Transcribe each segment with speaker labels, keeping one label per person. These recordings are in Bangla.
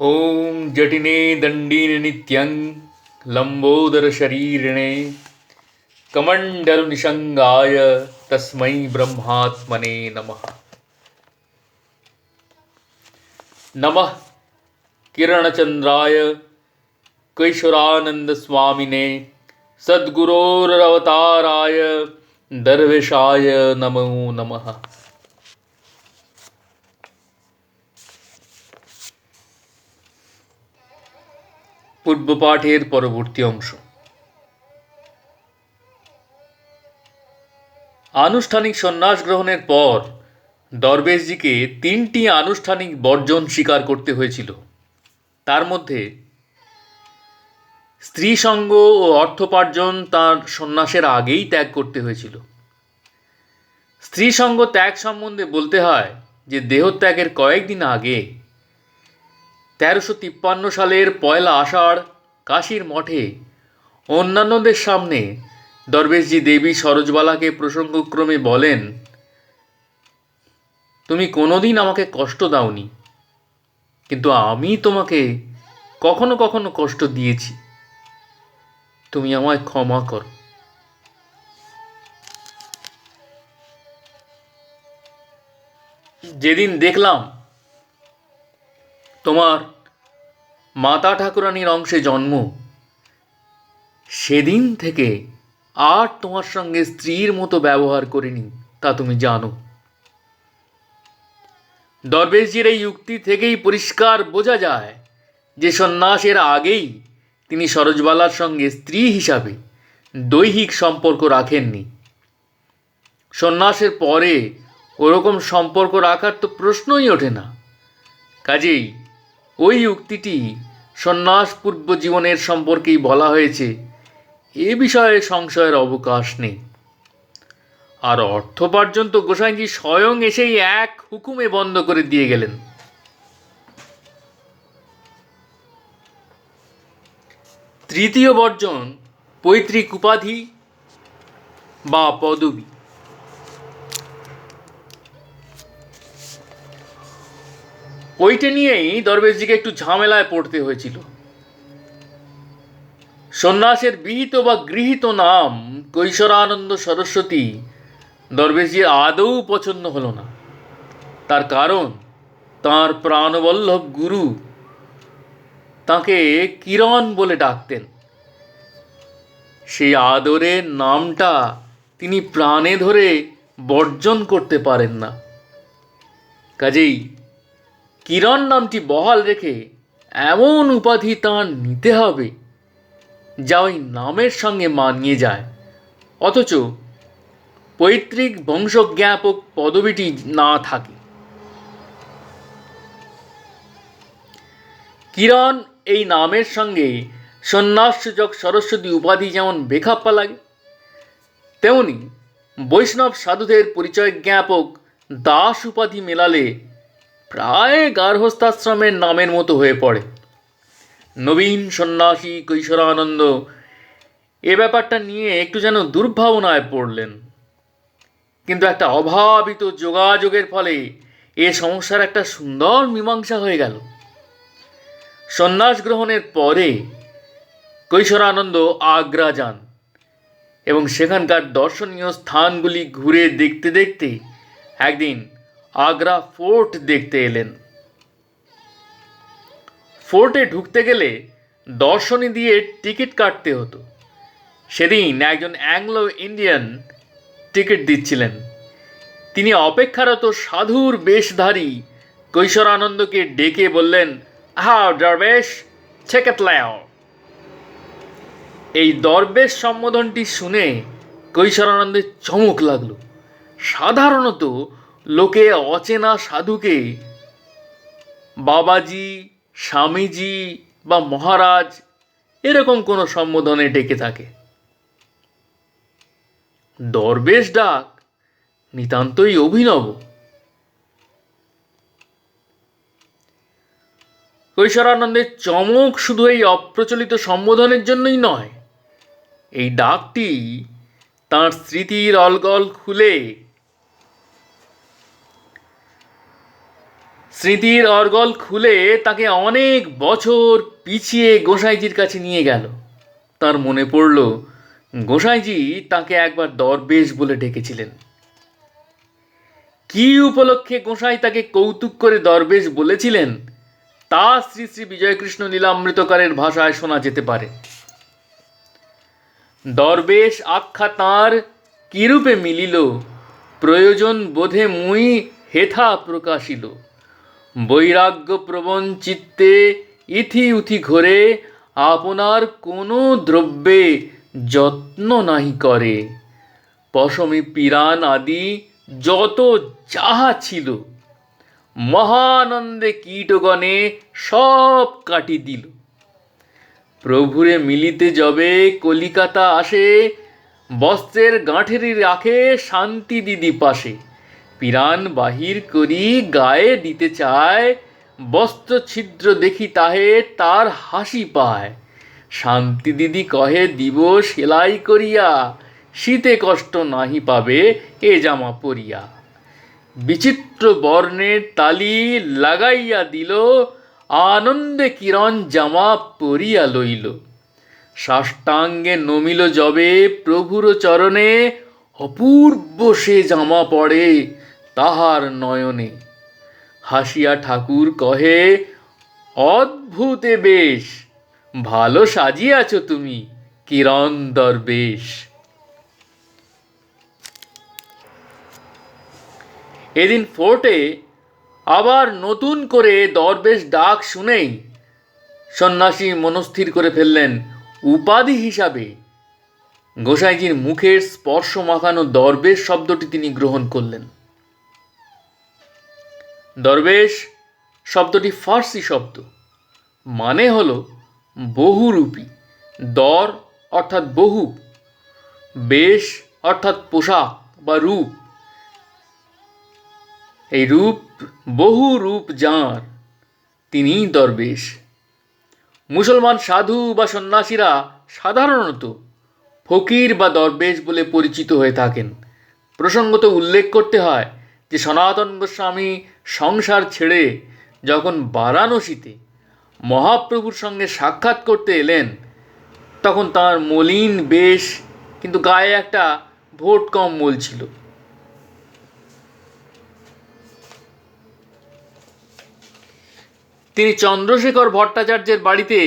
Speaker 1: ॐ जटिने दण्डीने नित्यं लम्बोदरशरीरिणे कमण्डलुनिषङ्गाय तस्मै ब्रह्मात्मने नमः। नमः किरणचन्द्राय कैशोरानन्दस्वामिने सद्गुरोरवताराय दर्वेशाय नमो नमः। পূর্বপাঠের পরবর্তী অংশ। আনুষ্ঠানিক সন্ন্যাস গ্রহণের পর দরবেশজিকে 3টি আনুষ্ঠানিক বর্জন স্বীকার করতে হয়েছিল। তার মধ্যে স্ত্রী সঙ্গ ও অর্থোপার্জন তাঁর সন্ন্যাসের আগেই ত্যাগ করতে হয়েছিল। স্ত্রী সঙ্গ ত্যাগ সম্বন্ধে বলতে হয় যে দেহত্যাগের কয়েকদিন আগে 1353 সালের পয়লা আষাঢ় কাশীর মঠে অন্যান্যদের সামনে দরবেশজি দেবী সরোজবালাকে প্রসঙ্গক্রমে বলেন, তুমি কোনোদিন আমাকে কষ্ট দাওনি, কিন্তু আমি তোমাকে কখনো কখনো কষ্ট দিয়েছি, তুমি আমায় ক্ষমা করো। যেদিন দেখলাম তোমার মাতা ঠাকুরানীর অংশে জন্ম, সেদিন থেকে আর তোমার সঙ্গে স্ত্রীর মতো ব্যবহার করিনি, তা তুমি জানো। দরবেশজির এই উক্তি থেকেই পরিষ্কার বোঝা যায় যে সন্ন্যাসের আগেই তিনি সরোজবালার সঙ্গে স্ত্রী হিসাবে দৈহিক সম্পর্ক রাখেননি। সন্ন্যাসের পরে ওরকম সম্পর্ক রাখার তো প্রশ্নই ওঠে না। কাজেই ওই উক্তিটি সন্ন্যাস পূর্ব জীবনের সম্পর্কেই বলা হয়েছে, এ বিষয়ে সংশয়ের অবকাশ নেই। আর অর্থোপার্জন তো গোসাইজি স্বয়ং এসেই এক হুকুমে বন্ধ করে দিয়ে গেলেন। তৃতীয় বর্জন পৈতৃক উপাধি বা পদবী। ওইটা নিয়েই দরবেশজিকে একটু ঝামেলায় পড়তে হয়েছিল। সন্ন্যাসের বিহিত বা গৃহীত নাম কৈশোরানন্দ সরস্বতী দরবেশজির আদৌ পছন্দ হলো না। তার কারণ তাঁর প্রাণবল্লভ গুরু তাঁকে কিরণ বলে ডাকতেন। সেই আদরের নামটা তিনি প্রাণে ধরে বর্জন করতে পারেন না। কাজেই কিরণ নামটি বহাল রেখে এমন উপাধি তাঁর নিতে হবে যা ওই নামের সঙ্গে মানিয়ে যায়, অথচ পৈতৃক বংশজ্ঞাপক পদবীটি না থাকে। কিরণ এই নামের সঙ্গে সন্ন্যাসসূচক সরস্বতী উপাধি যেমন বেখাপ্পা লাগে, তেমনি বৈষ্ণব সাধুদের পরিচয় জ্ঞাপক দাস উপাধি মেলালে প্রায় গার্হস্থ্যাশ্রমের নামের মতো হয়ে পড়ে। নবীন সন্ন্যাসী কৈশোরানন্দ এ ব্যাপারটা নিয়ে একটু যেন দুর্ভাবনায় পড়লেন, কিন্তু একটা অভাবিত যোগাযোগের ফলে এ সমস্যার একটা সুন্দর মীমাংসা হয়ে গেল। সন্ন্যাস গ্রহণের পরে কৈশোরানন্দ আগ্রা যান এবং সেখানকার দর্শনীয় স্থানগুলি ঘুরে দেখতে দেখতে একদিন আগ্রা ফোর্ট দেখতে এলেন। ফোর্টে ঢুকতে গেলে দর্শনী দিয়ে টিকিট কাটতে হতো। সেদিন একজন অ্যাংলো ইন্ডিয়ান টিকিট দিচ্ছিলেন। তিনি অপেক্ষারত সাধুর বেশধারী কৈশোরানন্দকে ডেকে বললেন, হাও দরবেশ, টিকিট লাও। এই দরবেশ সম্বোধনটি শুনে কৈশোরানন্দের চমক লাগলো। সাধারণত লোকে অচেনা সাধুকে বাবাজি, স্বামীজি বা মহারাজ এরকম কোনো সম্বোধনে ডেকে থাকে। দরবেশ ডাক নিতান্তই অভিনব। কৈশোরানন্দের চমক শুধু এই অপ্রচলিত সম্বোধনের জন্যই নয়, এই ডাকটি তাঁর স্মৃতির অলগল খুলে স্মৃতির অর্গল খুলে তাকে অনেক বছর পিছিয়ে গোসাইজির কাছে নিয়ে গেল। তার মনে পড়ল গোসাইজি তাকে একবার দরবেশ বলে ডেকেছিলেন। কি উপলক্ষে গোসাই তাকে কৌতুক করে দরবেশ বলেছিলেন তা শ্রী শ্রী বিজয়কৃষ্ণ লীলামৃতকারের ভাষায় শোনা যেতে পারে। দরবেশ আখ্যা তাঁর কিরূপে মিলিল, প্রয়োজন বোধে মুই হেথা প্রকাশিল। বৈরাগ্য প্রবণ চিত্তে ইথি উথি ঘোরে, আপনার কোনো দ্রব্যে যত্ন নাহি করে। পশমী পিরান আদি যত যাহা ছিল, মহানন্দে কীটগণে সব কাটি দিল। প্রভুরে মিলিতে যবে কলিকাতা আসে, বস্ত্রের গাঁঠেরি রাখে শান্তি দিদি পাশে। পিরান বাহির করি গায়ে দিতে চায়, বস্ত্র ছিদ্র দেখি তাহে তার হাসি পায়। শান্তি দিদি কহে দিব সেলাই করিয়া, শীতে কষ্ট নাহি পাবে এ জামা পরিয়া। বিচিত্র বর্ণের তালি লাগাইয়া দিল, আনন্দে কিরণ জামা পরিয়া লইল। সাষ্টাঙ্গে নমিল যবে প্রভুর চরণে, অপূর্ব সে জামা পড়ে তাহার নয়নে। হাসিয়া ঠাকুর কহে অদ্ভুত এ বেশ, ভালো সাজিয়াছ তুমি কিরণ দরবেশ। এদিন ফোর্টে আবার নতুন করে দরবেশ ডাক শুনেই সন্ন্যাসী মনস্থির করে ফেললেন উপাধি হিসাবে গোসাইজির মুখের স্পর্শ মাখানো দরবেশ শব্দটি তিনি গ্রহণ করলেন। দরবেশ শব্দটি ফার্সি শব্দ, মানে হল বহুরূপী। দর অর্থাৎ বহু, বেশ অর্থাৎ পোশাক বা রূপ। এই রূপ, বহু রূপ যাঁর, তিনিই দরবেশ। মুসলমান সাধু বা সন্ন্যাসীরা সাধারণত ফকির বা দরবেশ বলে পরিচিত হয়ে থাকেন। প্রসঙ্গত উল্লেখ করতে হয় যে সনাতন গোস্বামী সংসার ছেড়ে যখন বারাণসীতে মহাপ্রভুর সঙ্গে সাক্ষাৎ করতে এলেন, তখন তাঁর মলিন বেশ, কিন্তু গায়ে একটা ভোট কম্বল ছিল। তিনি চন্দ্রশেখর ভট্টাচার্যের বাড়িতে,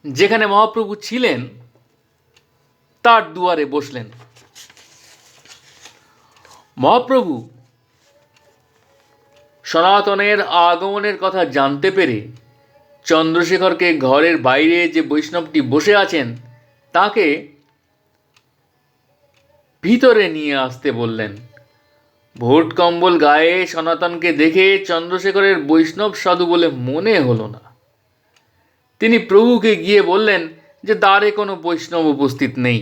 Speaker 1: যেখানে মহাপ্রভু ছিলেন, তার দুয়ারে বসলেন। মহাপ্রভু সনাতনের আগমনের কথা জানতে পেরে চন্দ্রশেখরকে ঘরের বাইরে যে বৈষ্ণবটি বসে আছেন তাকে ভিতরে নিয়ে আসতে বললেন। ভোট কম্বল গায়ে সনাতনকে দেখে চন্দ্রশেখরের বৈষ্ণব সাধু বলে মনে হলো না। তিনি প্রভুকে গিয়ে বললেন যে দ্বারে কোনো বৈষ্ণব উপস্থিত নেই।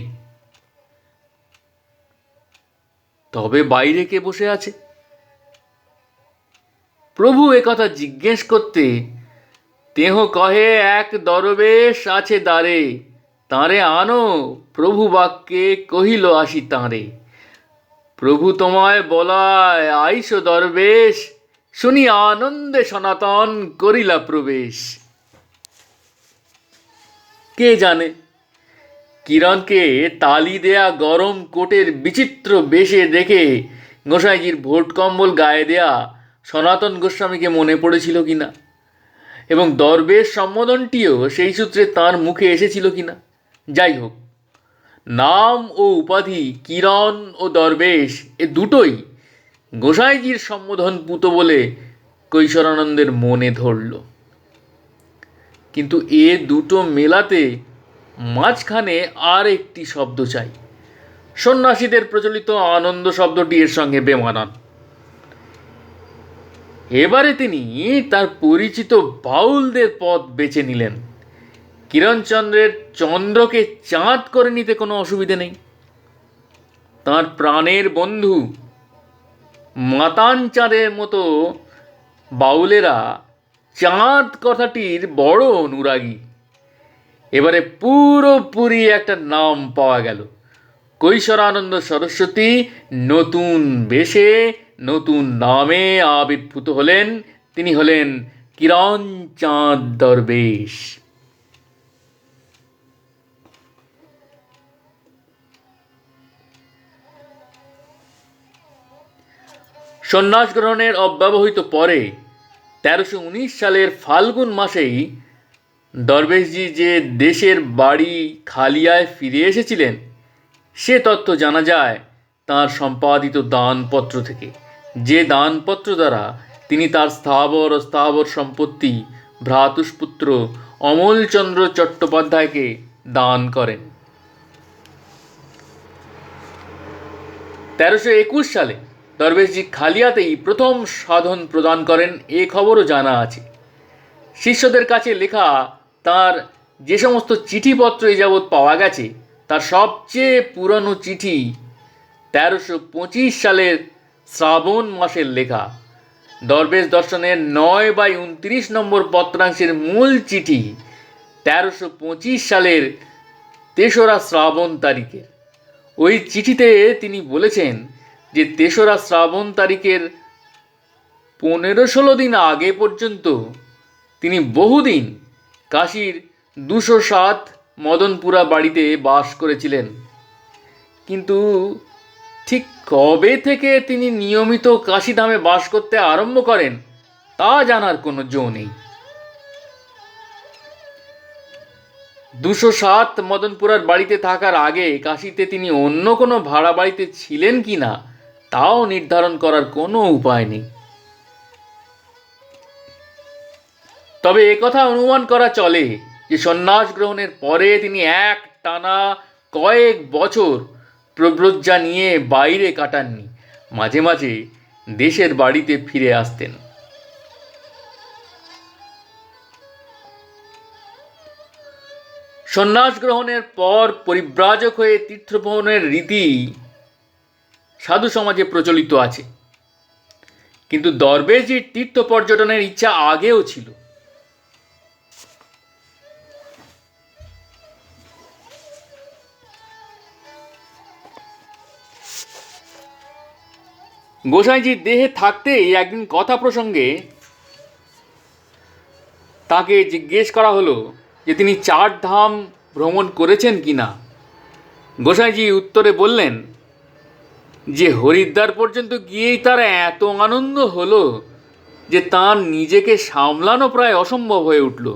Speaker 1: তবে বাইরে কে বসে আছে? প্রভু একথা জিজ্ঞেস করতে তেহ কহে এক দরবেশ আছে দ্বারে, তাঁরে আনো, প্রভু বাক্যে কহিল আসি তাঁরে। প্রভু তোমায় বলায় আইসো দরবেশ, শুনি আনন্দে সনাতন করিলা প্রবেশ। কে জানে কিরণকে তালি দেয়া গরম কোটের বিচিত্র বেশে দেখে গোসাইজির ভোট কম্বল গায়ে দেয়া সনাতন গোস্বামীকে মনে পড়েছিল কিনা, এবং দরবেশ সম্বোধনটিও সেই সূত্রে তাঁর মুখে এসেছিল কিনা। যাই হোক, নাম ও উপাধি কিরণ ও দরবেশ এ দুটোই গোসাইজির সম্বোধন পুত বলে কৈশোরানন্দের মনে ধরল। কিন্তু এ দুটো মেলাতে মাঝখানে আর একটি শব্দ চাই। সন্ন্যাসীদের প্রচলিত আনন্দ শব্দটি এর সঙ্গে বেমানান। এবারে তিনি তার পরিচিত বাউলদের পথ বেছে নিলেন। কিরণচন্দ্রের চন্দ্রকে চাঁদ করে নিতে কোনো অসুবিধে নেই। তাঁর প্রাণের বন্ধু মাতানচাঁদের মতো বাউলেরা চাঁদ কথাটির বড় অনুরাগী। এবারে পুরোপুরি একটা নাম পাওয়া গেল। কৈশোরানন্দ সরস্বতী নতুন বেশে নতুন নামে আবির্ভূত হলেন তিনি হলেন কিরণচাঁদ দরবেশ। সন্ন্যাস গ্রহণের অব্যবহিত পরে 1319 সালের ফাল্গুন মাসেই দরবেশজি যে দেশের বাড়ি খালিয়ায় ফিরে এসেছিলেন সে তথ্য জানা যায় তাঁর সম্পাদিত দানপত্র থেকে, যে দানপত্র দ্বারা তিনি তার স্থাবর অস্থাবর সম্পত্তি ভ্রাতুষ্পুত্র অমলচন্দ্র চট্টোপাধ্যায়কে দান করেন। 1321 সালে দরবেশজি খালিয়াতেই প্রথম সাধন প্রদান করেন এ খবরও জানা আছে। শিষ্যদের কাছে লেখা তার যে সমস্ত চিঠিপত্র এ যাবৎ পাওয়া গেছে তার সবচেয়ে পুরনো চিঠি 1325 সালের শ্রাবণ মাসের লেখা। দরবেশ দর্শনের 9/29 নম্বর পত্রাংশের মূল চিঠি 1325 সালের 3রা শ্রাবণ তারিখের। ওই চিঠিতে তিনি বলেছেন যে 3রা শ্রাবণ তারিখের 15-16 দিন আগে পর্যন্ত তিনি বহুদিন কাশীর 207 মদনপুরা বাড়িতে বাস করেছিলেন, কিন্তু ঠিক কবে থেকে তিনি নিয়মিত কাশীধামে বাস করতে আরম্ভ করেন তা জানার কোনো জো নেই। 207 মদনপুরার বাড়িতে থাকার আগে কাশীতে তিনি অন্য কোনো ভাড়া বাড়িতে ছিলেন কি না তাও নির্ধারণ করার কোনো উপায় নেই। তবে একথা অনুমান করা চলে যে সন্ন্যাস গ্রহণের পরে তিনি এক টানা কয়েক বছর প্রব্রজ্জা নিয়ে বাইরে কাটাননি, মাঝে মাঝে দেশের বাড়িতে ফিরে আসতেন। সন্ন্যাস গ্রহণের পর পরিব্রাজক হয়ে তীর্থভ্রমণের রীতি সাধু সমাজে প্রচলিত আছে, কিন্তু দরবেশজির তীর্থ পর্যটনের ইচ্ছা আগেও ছিল। গোসাইজির দেহে থাকতেই একদিন কথা প্রসঙ্গে তাকে জিজ্ঞেস করা হলো যে তিনি 4 ধাম ভ্রমণ করেছেন কি না। গোসাইজি উত্তরে বললেন যে হরিদ্বার পর্যন্ত গিয়েই তার এত আনন্দ হলো যে তার নিজেকে সামলানো প্রায় অসম্ভব হয়ে উঠল,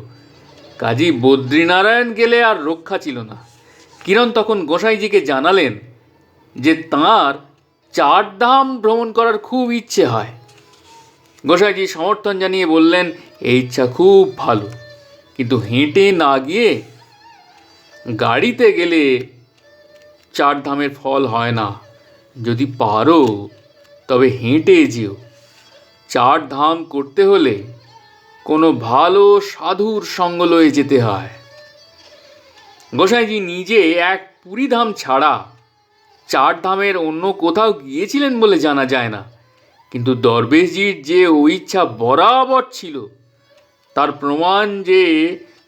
Speaker 1: কাজী বদ্রীনারায়ণ গেলে আর রক্ষা ছিল না। কিরণ তখন গোসাইজিকে জানালেন যে তাঁর 4 ধাম ভ্রমণ করার খুব ইচ্ছে হয়। গোসাইজি সমর্থন জানিয়ে বললেন, এই ইচ্ছা খুব ভালো, কিন্তু হেঁটে না গিয়ে গাড়িতে গেলে 4 ধামের ফল হয় না। যদি পারো তবে হেঁটে যেও। 4 ধাম করতে হলে কোনো ভালো সাধুর সঙ্গ লয়ে যেতে হয়। গোসাইজি নিজে এক পুরী ধাম ছাড়া 4 ধামের অন্য কোথাও গিয়েছিলেন বলে জানা যায় না, কিন্তু দরবেশজির যে ওই ইচ্ছা বরাবর ছিল তার প্রমাণ যে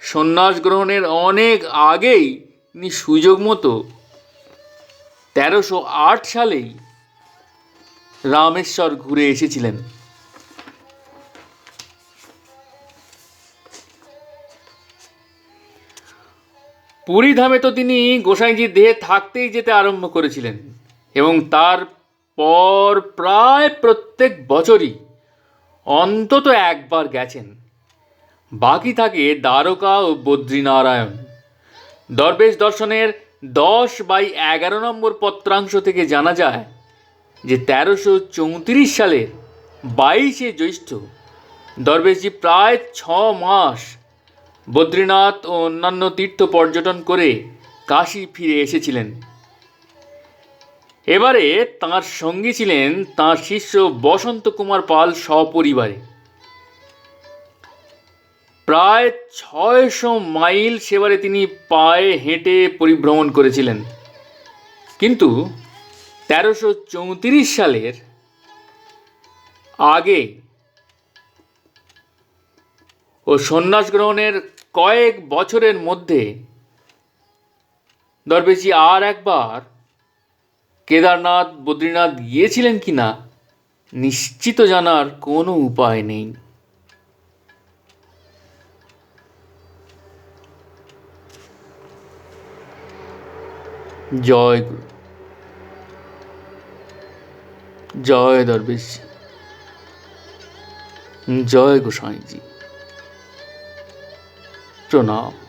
Speaker 1: সন্ন্যাস গ্রহণের অনেক আগেই তিনি সুযোগ মতো 1308 সালেই রামেশ্বর ঘুরে এসেছিলেন। পুরী ধামে তো তিনি গোসাইজির দেহে থাকতেই যেতে আরম্ভ করেছিলেন এবং তার পর প্রায় প্রত্যেক বছরই অন্তত একবার গেছেন। বাকি থাকে দ্বারকা ও বদ্রীনারায়ণ। দরবেশ দর্শনের 10/11 নম্বর পত্রাংশ থেকে জানা যায় যে 1334 সালের 22শে জ্যৈষ্ঠ দরবেশজি প্রায় 6 মাস বদ্রীনাথ ও অন্যান্য তীর্থ পর্যটন করে কাশী ফিরে এসেছিলেন। এবারে তাঁর সঙ্গী ছিলেন তাঁর শিষ্য বসন্ত কুমার পাল সপরিবারে। প্রায় 600 মাইল সেবারে তিনি পায়ে হেঁটে পরিভ্রমণ করেছিলেন, কিন্তু 1334 সালের আগে ও সন্ন্যাস গ্রহণের কয়েক বছরের মধ্যে দরবেশজি আর একবার কেদারনাথ বদ্রীনাথ গিয়েছিলেন কিনা নিশ্চিত জানার কোনো উপায় নেই। জয় গুরু, জয় দরবেশ জি, জয় গোসাইজি, প্রণাম।